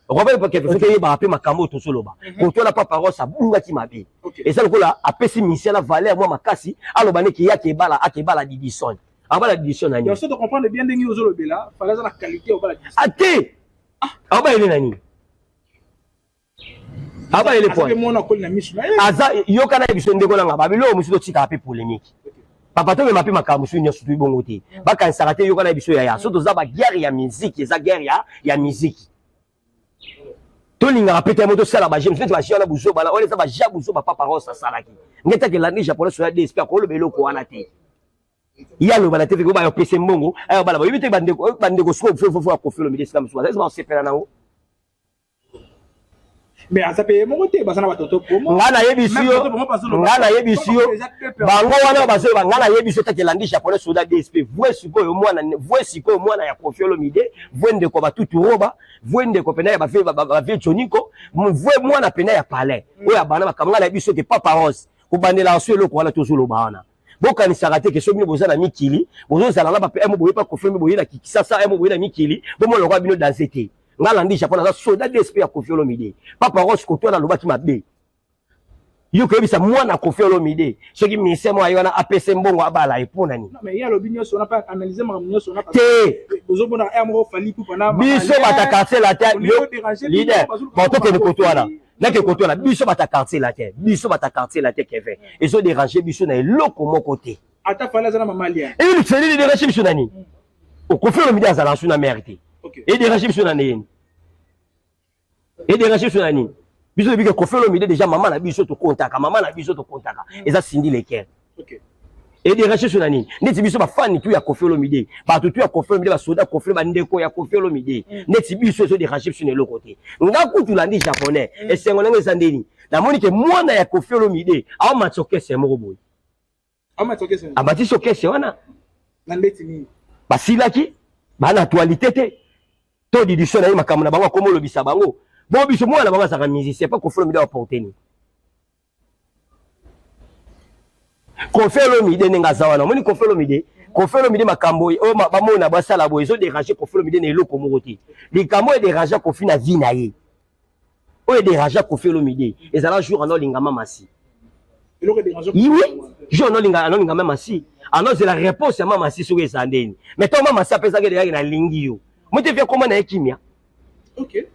Robert Kevin fait ba pe makambo to soloba ko to la Papa Rolls abunga ki mabe et ça lokola apesi minse la valeur moi makasi alobane ki akebala Didison abala Didison nani. Il faut comprendre bien dengi ozolo bela, fallait la qualité au bala Didison. Ate. Aba ele nani. Aba ele point. Aza yoka na biso ndeko na ngaba bilo musu to tika ape polémique. Papa to me mape makamu su nyosu tu bongo te. Baka nsarate yoka na biso ya so to za ba guerre ya musique, eza guerre ya musique. To linga rapete moto sala ba j'aime fait ba chiana buzo bala on les ba jabuzo ba Papa Rolls salaki. Ngeta ke landi japonais sur la DSP ko lo belo ko wana te. Il y a le balate ko ba yo pese mbongo ayo bala boyibite bandeko so fo Kofi Olomide slam so ça va se faire na o mais a sapé mo te basana batoto promo ngana yebisio bango wana bazo ngana yebisio takelandi japonais soda DSP voix sikoyo mwana ya Kofi Olomide voende ko batutu roba voende ko pena ya ba vie Choniko voix mwana pena ya palais oya bana bakamanga yebisio ke Papa Rolls ko bandela so eloko wana tozolo bana boka ni sarate ke somi bozana mikili bozo sala na ba pe mo boye pa Kofi boye na kikisasa mo boye na mikili bomo lokwa bino dansete ngala ndi japonais za soda DSP ya Kofi Olomide Papa Rolls ko to na lobaki mabe yo ko bisa mwana Kofi Olomide soki misemo ayona apese mbongo abala epona ni non mais il y a le binyo so na pas analyser ma binyo so na pas te bozo bona mo fali pour pana biso batakarse la terre leader moto ke ko to ala na ke koto la biso bata quartier la terre Kevin et so déranger biso na eloko mon côté ata fala za na mamalia et le tseli de déranger biso nani o Kofi Olomide azala suna mérité et déranger biso nani biso bike Koffi Olomide déjà maman na biso to contaka et ça Cindy Leker. OK. Et des recherches sur nani neti biso ba fan tu ya Koffi Olomide ba tout ya Koffi Olomide ba soda Koffi ba ndeko ya Koffi Olomide neti biso so des recherches sur le côté nga kutu landi japonais et sengolenge sandeni na moni ke mwana ya Koffi Olomide a matsoke se moko boy a matsoke se a bati soke se wana na ndeti ni ba silaki ba na actualité te to di diso na makambo na bango komo lobisa bango bon biso mwana bango saka musicien pas Koffi Olomide wa porter ni Koffi Olomide nenga zawana moni Koffi Olomide makambo o bamona basala boy zo déranger Koffi Olomide na eloko moko te likambo e déranger Koffi na vie na ye o e déranger Koffi Olomide ezala jour en lingama masi eloko déranger oui jour en lingama masi alors c'est la réponse ya mama si sur esandeni mais toi mama si apesa ke de na lingi yo mote fait comment na ekimia OK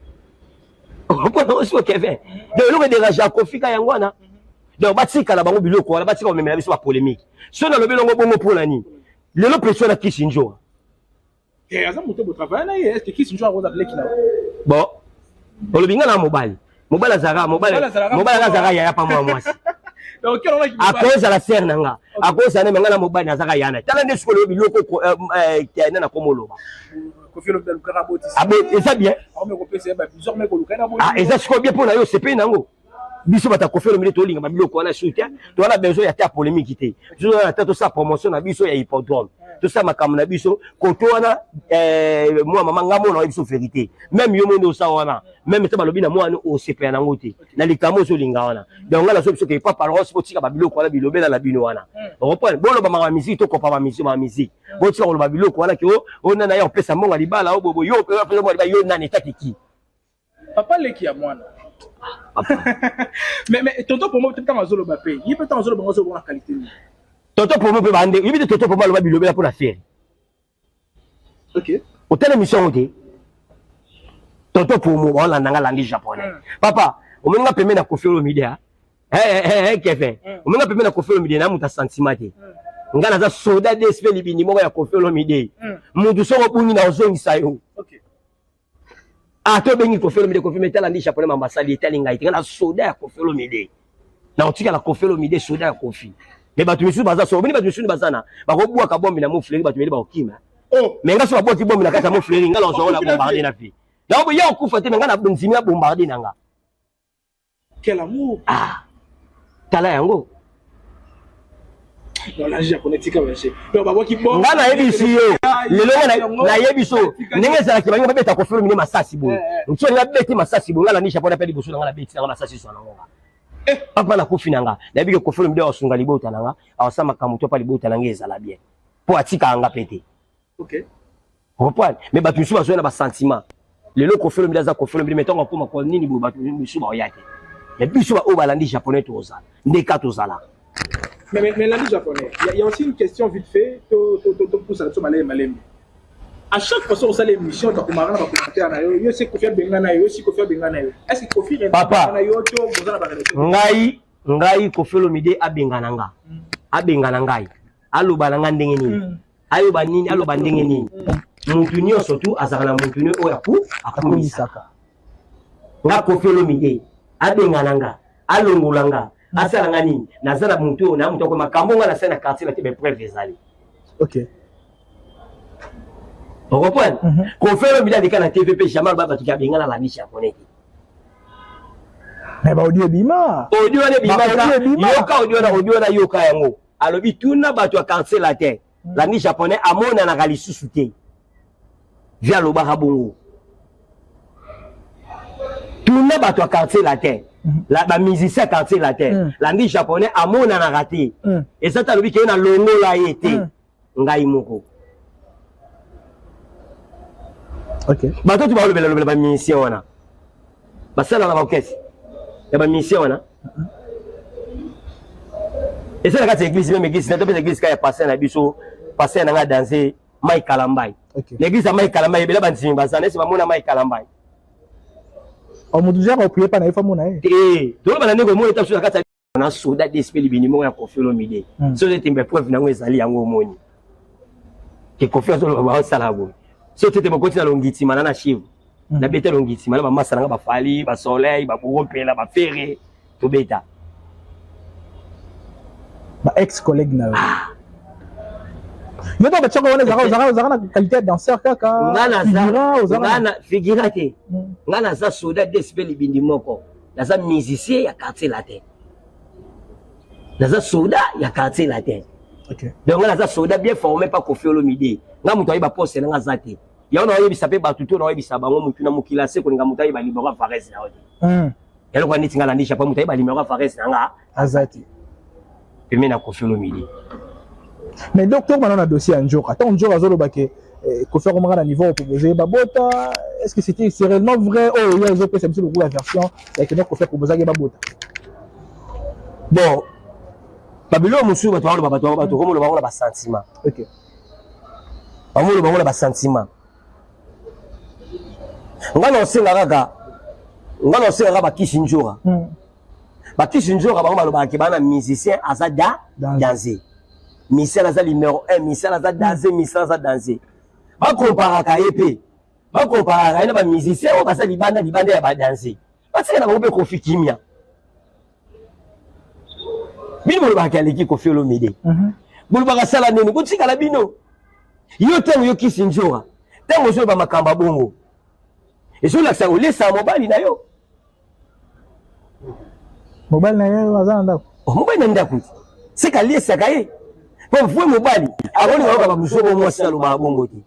on aussi Kevin de eloko déranger Koffi ka yangwana donc batika na bango biloko wala batika o memela biso ba polémique so na lobi longo bongo pour nani lelo pression na Kisinjo et aza moto bo travail na est-ce que Kisinjo a rosa black là bon olobinga na mobile azara ya pa mwasi donc quel on a qui à cause de la serre nanga à cause na menga na mobile azara yana tala nde siko biloko na na komoloba Koffi Olomide le karaboti abe eza bien on me repese ba plusieurs mecs ko lukana bo ah eza siko bien pour na yo c'est pe nango biso bata Koffi Olomide to linga biloko wana soutien to wana besoin ya ta polémique te biso na ta to sa promotion na biso ya hippodrome to sa makambo na biso koto wana moi mama ngamo na biso vérité même yo mondo sa wana même ta balobi na moi o sepa na ngote na likamo so linga wana donc ngala so biso ke papa ros po tika ba biloko wana bilobela na bino wana reprendre bolo ba ma musique to ko pa ma musique bo tika ko ba biloko wana ke o na ya pesa monga libala o bobo yo pe pesa yo na neta ki papa leki ya mwana mais tonton pour moi peut-être dans zolo bapé il peut être dans zolo bango so bonne qualité tonton pour moi peut bande il peut tonton pour moi le bilobela pour la faire OK au telle émission de tonton pour moi on langa langue japonais papa o menga peme na Koffi Olomide Kevin o menga peme na Koffi Olomide na muta sentiment te ngana za soda d'esprit libini moko ya Koffi Olomide mutu so bungi na ozongisa yo OK ah to bengi Koffi Olomide tala ndi japonais mambasali etali ngai te ngana soda ya Koffi Olomide na otika la Koffi Olomide soda ya Koffi mais batu misu baza so bini batu misu bazana bakobua ka bombi na mo fleri batu meli ba okima oh mais nga so baboti bombi na kata mo fleri ngala ozo na bombarder na fi donc ya okufa te ngana bonzimia bombarder nanga quel amour ah tala yango dans la japonais tika bache donc babo ki bon ngana yebisi yo lelo na yebiso ndenge za ki bango babeta Koffi Olomide masasi bo nso nga beti masasi bo ngala ni japonais pe liboso ngala beti ngala masasi so nanga papa na Koffi nanga na bike Koffi Olomide osunga libota nanga awasama kamuto pa libota nanga ezala bien po atika anga pete OK reprendre mais batu misu bazo na ba sentiment lelo Koffi Olomide za Koffi Olomide metonga ko makolo nini bo batu misu ba oyate mais biso ba o balandi japonais to ozala ndeka to zala mais l'ami japonais il y a aussi une question vite fait pour ça malem à chaque fois on sale émission ta komara na commentaire na yo c'est Koffi benga na yo si Koffi benga na yo est-ce que Koffi papa na yo to bozana ba relation ngai Koffi Olomide abenga na ngai aloba na nga ndenge nini ayoba nini aloba ndenge nini mutu nyonso tu azaka na mutu ne oya pu akumisaka nga Koffi Olomide abenga na nga alongola nga asala nga nini nazala mutu na mutu ko makambo nga na sana quartier na te be preuve ezali OK on comprend Koffi Olomide dika na TVP Jamal baba tu kabenga na la niche japonais mais ba audio bima audio na yoka yango alobi tuna bato ya quartier la terre la niche japonais amona na galisusu te via lobaka bongo tuna bato ya quartier la terre la ba musicien quartier la terre la niche japonais amona na raté et ça talobi ke na longola yete ngai moko OK bato tu ba lobela ba musicien wana basala na ba orchestre ya ba musicien wana et ça la carte église même église na to église ka ya passer na biso passer na nga danser Mai Kalambai l'église Mai Kalambai bela banzimba bazana c'est ba mona Mai Kalambai on me disait on prier pas na ifamo na to ba na ndeko mo eta sur la carte na soda d'esprit libini mo ya Koffi Olomide so le tembe preuve na ngo ezali yango moni ke Koffi Olomide ba sala bo so tete mo continue longiti mana na chive na beta longiti mala mama salanga ba fali ba soleil ba boropela ba ferré to beta ba ex collègue na yo to ba chako wana zaka qualité de danseur kaka ngana figurate ngana za soda d'esprit libindi moko naza musicien ya quartier latin naza soda ya quartier latin. OK. Donc on a ça soda bien formé pas Koffi Olomide. Nga muto ayiba poste nga zate. Ya ona oyebi sape ba tuto na oyebi sabango mutu na mukila se ko nga muto ayiba libero Fares na odi. Ya lo kwa niti nga landisha pa muto ayiba libero Fares na nga azati. Peme na Koffi Olomide. Mais docteur maintenant na dossier Njoka. Attends Njoka zolo bake Koffi Olomide na niveau proposé babota. Est-ce que c'est réellement vrai? Oh, il y a les autres c'est le la version avec que Koffi proposé babota. Bon, Babilo musu bato komo lo bango ba sentiment. OK. Bango lo bango ba sentiment. Ngana osenga ba Kishinjora. Ba Kishinjora bango baloba ke bana musicien azada danser. Musicien aza numéro 1, musicien aza danser, musicien aza danser. Ba compara ka épée. Ba compara ka na ba musicien o basa libanda ya ba danser. Ba tsena bango be Koffi Kimia. Bino lo bakaleki Koffi Olomide. Bolo bakasala nini kutika la bino. Yo tango yo Kishinjora. Tango zo ba makamba bongo. Ezo la sa olesa mobali na yo. Mobali na yo azanda. Oh mobali na ndako. Seka lesa kae. Po fwe mobali. Aboni wa ba musobo mo sala ba bongo ti.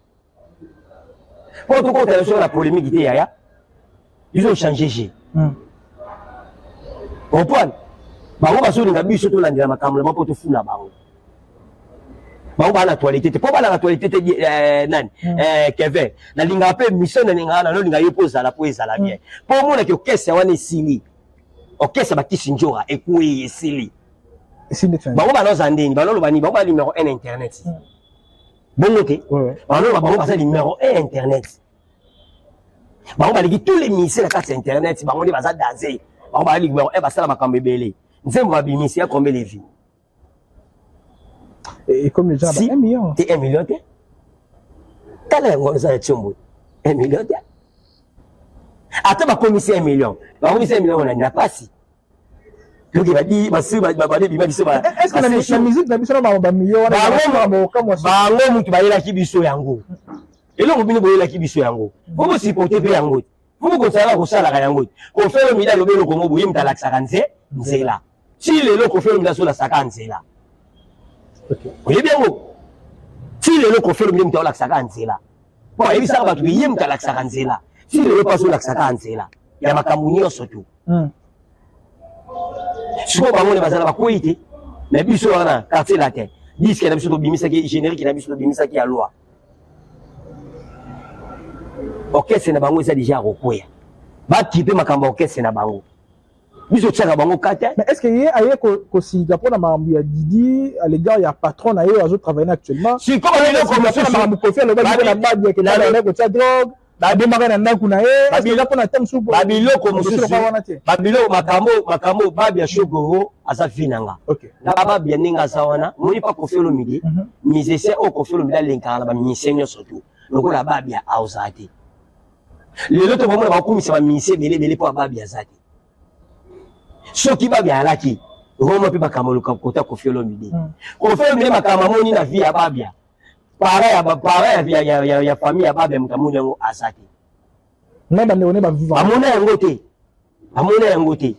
Po to ko tele sur la polémique ti yaya. Ils ont changé j'ai. Au point. Bango basolinga biso to landela makambo mapo to funa bango. Bango ba na toilette te po ba na toilette te nani Kevin na linga pe mission na linga na linga yopoza la poeza la bien. Po mona ke okesa wana esili. Okesa ba Kishinjora ekuye esili. Esili tena. Bango ba no zandeni ba lo bani bango ba numéro 1 internet. Bongo te. Bango ba numéro 1 internet. Bango ba ligi tous les ministères la carte internet bango ni baza danser. Bango ba ligi numéro 1 ba sala makambo ebele. Nzembo ba bimisi ya combien les vies? Et comme les gens si, 1 million. T'es 1 million t'es? Kala ngo za chombo. 1 million t'es? Ata ba komisi 1 million. Ba komisi 1 million on a pas si. Loki ba di ba si ba de bima biso ba. Est-ce que la musique na biso na ba million wana ba ngo mutu ba yela ki biso yango. Elo ko bino boyela ki biso yango. Faut si porter pe yango. Faut ko sala ka yango. Ko felo mi da lobelo ko mo boye mtala sakanze nzela. Si lelo Koffi Olomide so la saka nzela. OK. Oye bien ngo. Si lelo Koffi Olomide mtala saka nzela. Bon, ebi saka batu yem mtala saka nzela. Si lelo pa so la saka nzela. Ya makambo nyonso tu. Siko bango ne bazala ba koite. Na biso wana quartier latin. Disque na biso to bimisa ki générique na biso to bimisa ki ya loi. Orchestre na bango eza déjà rokoya. Ba tipe makambo orchestre na bango. Biso tchaka bango kata. Mais est-ce que y a ko siga pona mambu ya Didi à l'égard ya patron na yo azo travailler actuellement? Si comme il est comme mambu Koffi le ba na bad ya kela na ko tcha drogue. Ba démarrer na ndaku na ye. Babilo pona tem supo. Babilo ko mususu. Babilo makambo babia shogoro asa finanga. OK. Na baba bien ninga sawana. Moni pa Koffi Olomide. Musicien o Koffi Olomide lenka na ba musicien surtout. Lokola babia auzati. Les autres moments ba komisa ba musicien belé po babia zati. Soki babia alaki Roma pe makambo kota Koffi Olomide. Koffi Olomide makambo moni na vie ya babia. Para ya famille ya babia mkamuni yango asaki. Même on ba vivant. Amona yango te.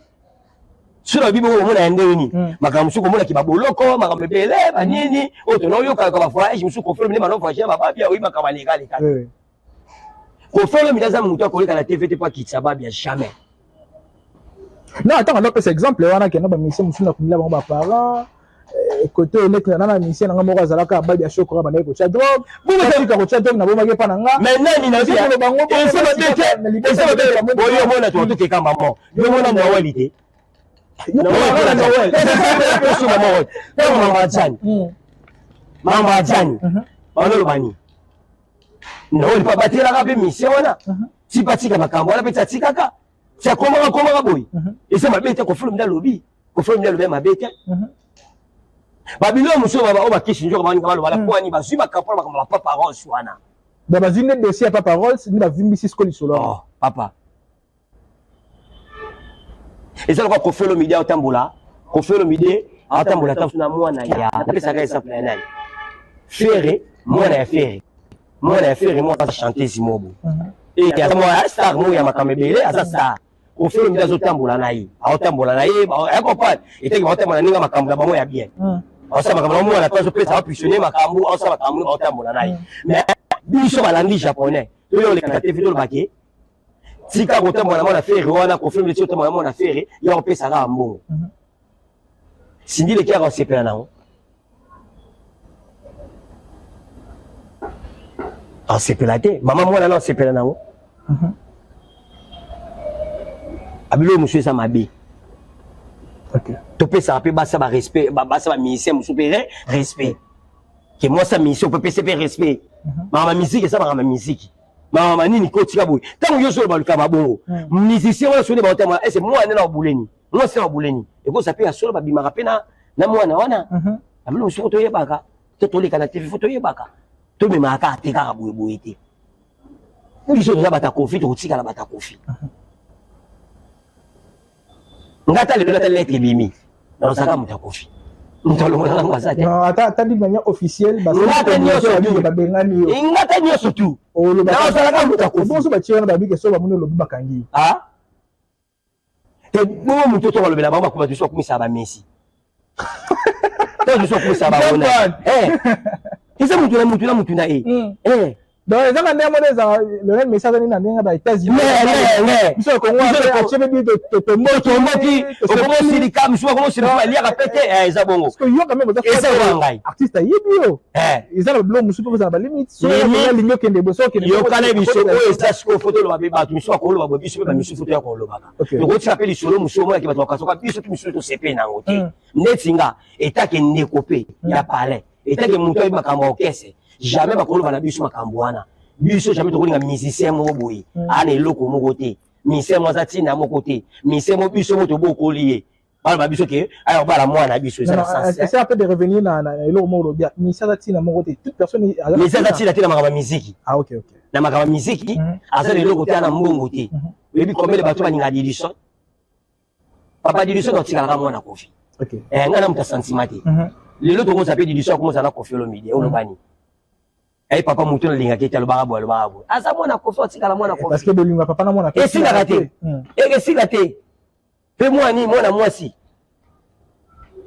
Sura bibo mona yande ni. Makambo suko mona kibaboloko, makambo bele ba nini, otono yoka ka voyage musu Koffi Olomide mano voyage ba babia oyi makambo legal ka. Koffi Olomide za mutu akoleka na TVT pa kitsa babia jamais. Non, attends, on a pris cet exemple. On a qui a pas mis monsieur na kumila ba parents. Côté honnête na na mission na ngamo za laka ba dia shokora ba na ko cha drogue. Vous me dites ko cha drogue na bo mage pa na nga. Mais nani na bia. Et c'est ba bete. Boyo mona to ke kamba mo. Yo mona na walite. Yo mona na wal. Eso na mo. Yo mama jani. Mama jani. Ono bani. No il pa batira ka be mission wana. Si patika makambo ala peta tikaka. C'est comment boy. Et c'est ma bête Koffi Olomide lobby. Koffi Olomide lobby ma bête. Babilo muso baba o ba Kishinjora ba ngalo bala ko ani ba suba kapolo ba pas parole swana. Ba bazine dossier pas parole, ni ba vimbi sisko li solo. papa. Et ça, qu'on fait le midi au tamboula, qu'on fait le midi au tamboula, tant que moi, ya, après ça, ça fait un an. Ferré, moi, on a ferré. Moi, on a ferré, moi, on a chanté Zimobo. Et il y a moi, star, moi, il y a ma camébélé, à ça, star. Qu'on fait le midi au tamboula, naï. Au tamboula, naï, elle comprend. Et t'es que moi, ma camébélé, moi, il y a bien. On sait, ma camébélé, moi, on a pas, je peux ça va puissionner ma camébélé, on sait, ma camébélé, au tamboula, naï. Mais, biso, ma langue japonais. Tout le monde, les catégories, le baquet. Si quand on a fait, on a confirmé que on a fait, il y a un peu ça à bon. Si dit les cas, on s'est plein là. On s'est plein là. Maman, moi, là, on s'est plein là. Abilo, monsieur, ça m'a dit. Ok. Topé, ça va ça va respect, ça va ministère, mon supérieur, respect. Que moi, ça mission, on peut PCP respect. Ma musique, ça va ma musique. Maman nini kotika boy tant yo so baluka babongo musicien wala so ne ba otama c'est moi na buleni moi c'est na buleni et ko ça peut asolo ba bimaka pena na mwana wana amelo so to yebaka to tolika na TV photo yebaka to me maka atika ka boy boy te ni so za bata kofi to tika na bata kofi ngata le la lettre bimi na saka muta kofi non, attends, de manière officielle, surtout. Ah? Et moi, mon toto, le bel avant, tu sois comme ça, Messi. Toi, tu sois comme ça, eh, et ça, eh. Donc, le message est États-Unis. jamais ba kolo bana biso makambwana biso jamais tokolinga musicien mo boyi ana eloko moko te musicien mo zati na moko te musicien mo biso mo to boko lié ba biso ke alors bala mwana biso ça sens c'est un peu de revenir na eloko moko bien musicien zati na moko te toute personne musicien zati na makamba musique ah ok na makamba musique asa eloko te na mbongo te ebi komele bato baninga Dilison papa Dilison otikala mwana kofi ok ngana muta sentiment te lelo to ko s'appelle Dilison comment ça na kofi lo midi o lo bani. Eh papa mutono linga kete lo barabu. Asa mwana kofi otikala mwana kofi. Parce que bolinga papa na mwana kofi. Et si la raté. Et si la té. Pe moi ni mwana mwasi.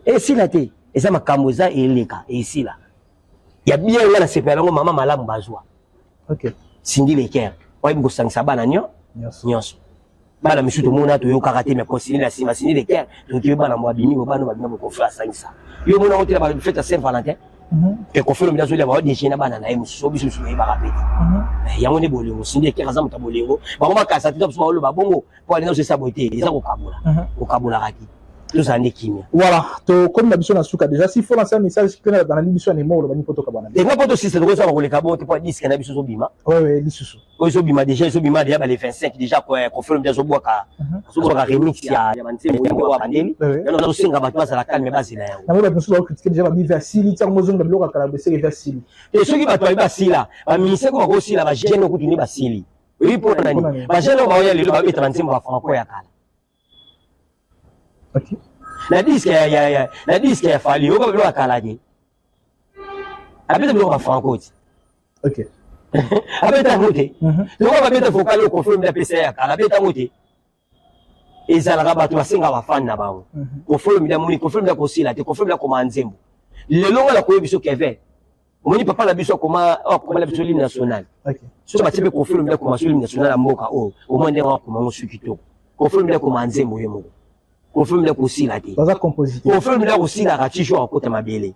Et si la té. Et ça makamboza eleka et si là. Ya bien ngana sepela ngo mama malamu bazwa. OK. Sindi le cœur. Oyi ngo sangisa bana nyonso. Bana misuto mona to yo karaté mais conseiller la sima sindi le cœur. Donc yo bana mwa bini bana babina ko fa sangisa. Yo mona hotela ba fête à Saint-Valentin. Et qu'on fait le ménage de la déchaîner banana et monsieur biso sur les barapéti yango ne bolingo sindi ke kaza muta bolingo ba ko makasa tito so ba bongo pour aller dans ce saboter les ko kabula raki tout ça n'est kimia voilà to comme na biso na suka déjà si faut lancer un message que dans la biso na mort ba ni poto ka bana et moi poto si c'est ko ça ko le kabo te pour disque na biso so bima ouais lisusu o so bima déjà les 25 déjà qu'on fait le ménage so boka so boka remix ya mantsemo ya bandeli na so singa bato basala calme basila yango na ba biso ba critiquer déjà ba biversili tsango zonga biloko kala bese versili et ceux qui ba to basila ba mise ko ko sila ba jeune ko tuni basili oui pour nani ba jeune ba oya lelo ba beta mantsemo ba franco ya kala. OK. La disque ya fali yo ko bilo akalaje. Abeta bilo ka franco. OK. Abeta moté. Yo ko abeta fokalo ko film da PC ya kala abeta moté. Ezala ka bato basinga ba fan na bawo. Ko film da moni ko film da ko sila te ko film da ko manzembo. Lelo la ko biso keve. Omoni papa la biso koma la biso l'hymne national. OK. So ba tipe ko film da ko l'hymne national mboka o monde wa ko mango sukito. Ko film da ko manzembo yemo. Confirme la aussi la té. Dans un compositeur. Confirme la aussi la ratisho en côté mabélé.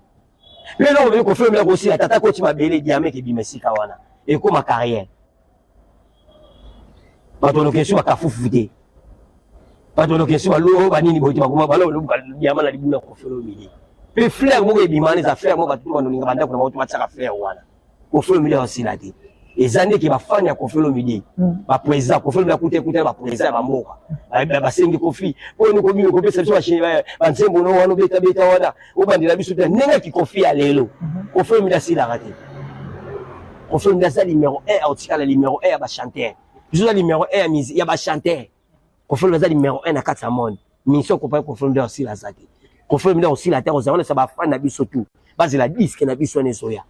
Mais là on veut confirme la aussi la tata côté mabélé diamé qui bimesi kawana. Et comme ma carrière. Pas de question à kafufuté. Pas de question à l'eau banini boti makuma balo le diamant la libuna confirme mili. Pe frère mo e bimane za frère mo batu ndo ninga banda kuna watu mataka frère wana. Confirme la aussi la té. Les années qui va faire confirme midi. Ba président confirme la coûter ba président ba mboka. Ba sengi kofi po ni ko bino ko pesa biso chini ba nsembo no wana beta wana obandila biso te nenga ki kofi ya lelo confirme la sila raté confirme la numéro 1 autika la numéro 1 ba chanter biso za numéro 1 ya musique ya ba chanteur Kofolo za numéro 1 na kati ya monde mission ko pa Kofolo ndio aussi la zaki Kofolo ndio aussi la terre aux ça ba fan na biso tout base la disque na biso ne soya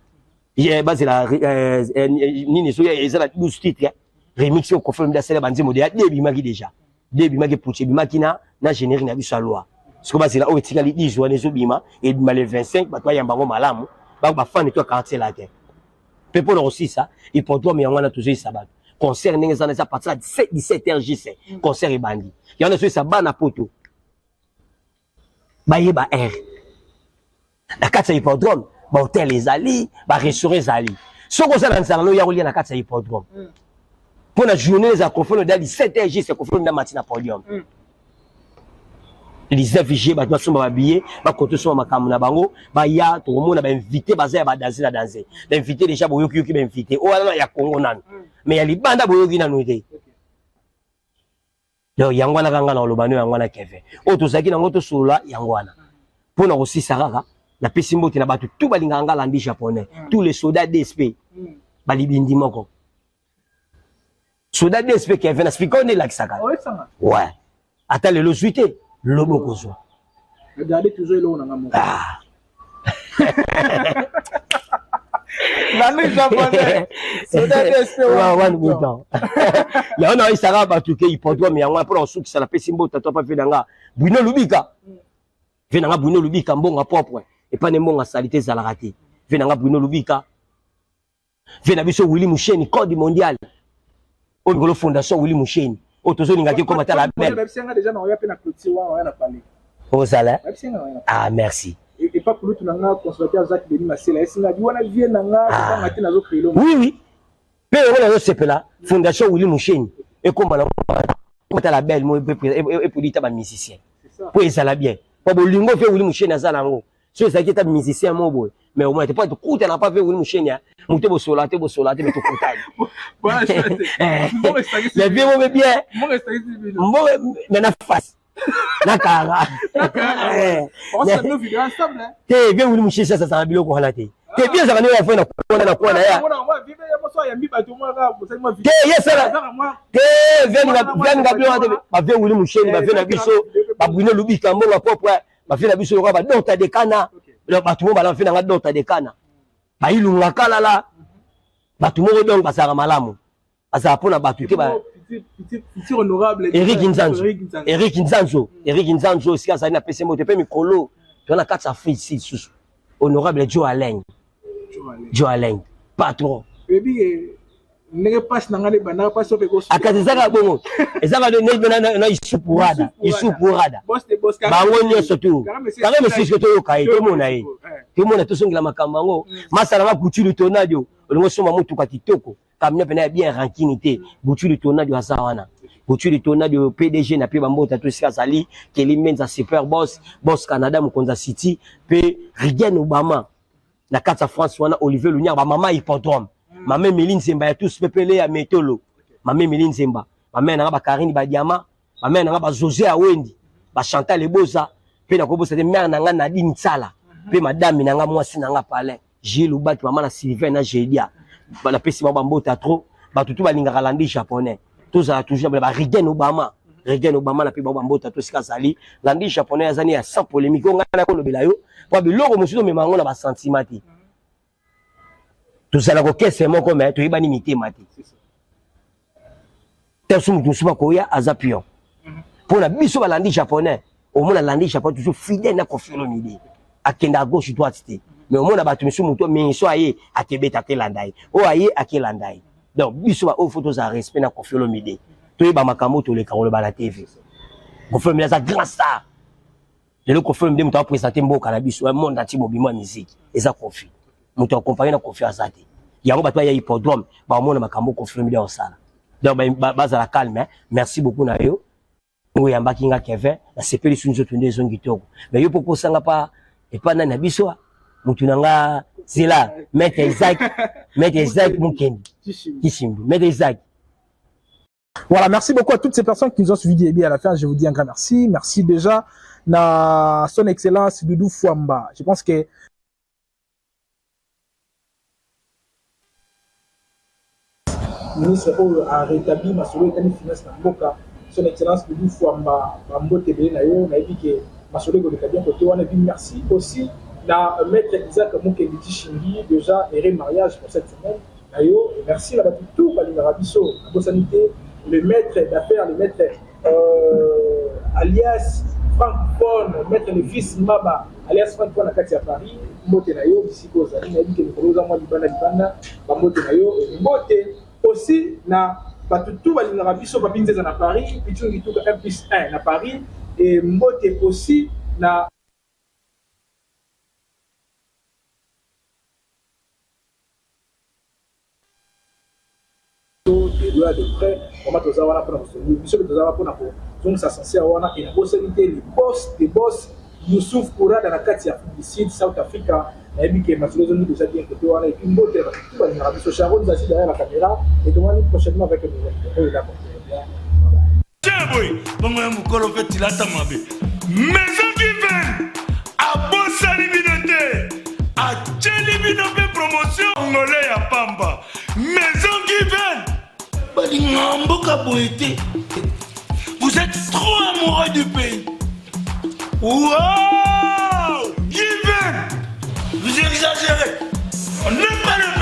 base la nini soya ezala 12 titres remix au Kofolo ndio sala banzi modèle début maki déjà début maki pouche bimaki na générique na biso loi ce que base la o etikali 10 jours ne zo bima et bima le 25 ba to ya mbango malamu ba fan to quartier la terre pepo na aussi ça il pour toi mais on a toujours ça concert n'engagé à partir de 17h JC concert et bandi il y en a sur ça bana poto ba yeba r la carte hippodrome ba hôtel les ali ba restaurant les ali ce qu'on ça dans salon ya relié la carte hippodrome pour la journée les confondre dans 17h JC confondre dans matin podium les affichés ba to somba billet ba côté so makamu na bango ba ya to mona ba invité ba za ba danser la danser l'invité déjà boyoki yoki ba invité o ala ya Congo nanu mais ya libanda boyoki nanu te donc yangwana kanga na lobano yangwana keve o to saki na ngoto sola yangwana pona aussi saraka na pesimbote na batu tout balinga ngala ndi japonais tous les soldats DSP balibindi moko soldats DSP qui vient expliquer on est là qui ça ouais attends le losuité lobo kozwa regardez toujours le on ngamo ah nani japonais soda DSP one bouton ya on a isara batuke ipodwa mais yango pour osuki ça la pesimbo tato pa venanga Bruno Lubika venanga Bruno Lubika mbonga propre et pas mbonga salité za la raté venanga Bruno Lubika vena biso Willy Musheni code mondial au ngolo fondation Willy Musheni otozo ninga ki comme ta la belle déjà na oya pe na clôture wa na parler au salaire ah merci et pas pour tout nanga conservateur Jacques Denis Masela esinga di wana vie nanga tanga te nazo créer oui oui pe on a sepela fondation Willy Musheni et comme ta la belle moi et pour dire ba musicien pour ça la bien pas bolingo fait Willy Musheni azala ngo so ça qui est musicien mo boy mais au moins t'es pas tout n'a pas fait Willy Musheni monter bo solater mais tout content les bien mo bien mo mais na face na kara on s'est nous vidéo ensemble te bien Willy Musheni ça ça biloko halaté te bien ça na faire na kwa na ya moi vive ya so ya mi bato moi ga moi te yes ça te vient ngablo ba bien Willy Musheni ba vient na biso ba Bruno Lubika mbonga propre ba vient na biso ba dota de kana bato mo bala fina nga dota de kana ba ilunga kala la bato mo donc basara malamu asa pona bato ke ba petit honorable Eric Nzanzo sika ça na pese mo te pe mikolo to na katsa fils susu honorable Joe Alain patron nenge passe na ngale bana passe ope go akazizaka bongo ezaka na isupurada boss bango nyonso tu kanga mesisi to yokai to mona ye to mona to songela makambo ngo masala ma Butulu Tonadio olingo soma mutu kwa kitoko kamnya pena bien rankinité Butulu Tonadio asawana Butulu Tonadio PDG na pe bambota to sika sali Kelly Menza super boss Canada Mukonza City pe Reagan Obama na kata France wana Olivier Lunyar ba mama hippodrome Mame Meline Zemba ya tous pepele ya metolo. Mame Meline Zemba. Mame nanga ba Karine ba Diama. Mame nanga ba José Awendi. Ba Chantal Eboza. Pe na ko bosa de mère nanga Nadine Tsala. Pe madame nanga mwasi nanga Palais. Gilles Ubaki mama na Sylvain na Jedia. Ba na pesi ba mbota trop. Ba tutu ba linga kalandi japonais. Tous a toujours ba Reagan Obama na pe ba mbota to sika sali. Landi japonais azani ya sans polémique ngana ko lobela yo. Ba biloko musudo memango na ba sentimati. Tout ça là c'est mon comme tu ibani mitema te tersumu tusuma koya azapion pour la biso balandi japonais au moins landi japonais toujours fidèle na Kofolo Mide akenda gauche droite te mais au moins batu misumu to mais so aye akebeta te landai o aye akelandai donc biso ba o photos à respect na Kofolo Mide to iba makambo to le karolo bala TV Kofolo Mide za grand star le Kofolo Mide muta présenter mboka na biso monde entier mobima musique eza Kofi mutu accompagner na confiance ate yango bato ya hippodrome ba mona makambo Kofolo Mide osala donc baza la calme merci beaucoup na yo ngo yambaki nga Kevin na sepeli sunzo tunde zongi toko mais yo poko sanga pa et pas na biso mutu nanga zela Maître Isaac Mukendi Kishimbi Maître Isaac. Voilà, merci beaucoup à toutes ces personnes qui nous ont suivis et bien à la fin je vous dis un grand merci déjà na son excellence Doudou Fouamba. Je pense que ministre a rétabli ma solo et finance na mboka son excellence Doudou Fouamba Mbote Belé na yo na dit que ma solo ko bien côté wana bi merci aussi na maître Isaac Moukeli Chingi déjà erré mariage pour cette semaine na yo merci la tout balinga biso bo sanité le maître d'affaires le maître alias francophone maître le fils Maba alias francophone à Kati à Paris Mbote na yo bisiko zali na dit que nous allons libana Mbote na yo Mbote aussi na tout balinga biso babinza na Paris pichungi tout 1+1 na Paris et Mbote aussi na de loin de près comment tu vas pour donc ça censé avoir et la possibilité les boss des boss Youssouf Koura dans la Kati Afrique du Sud South Africa et puis que ma solution déjà bien que tu as et puis Mbote tout va venir sur Sharon Zazi derrière la caméra et tu vas nous prochainement avec le nouvel d'accord tiens boy maman mukolo fait il a tamabe maison qui vient à bossa libinoté à Tchelibinope promotion ngolé à Pamba maison qui vient vous êtes trop amoureux du pays. Wow! Given! Vous exagérez. On n'aime pas le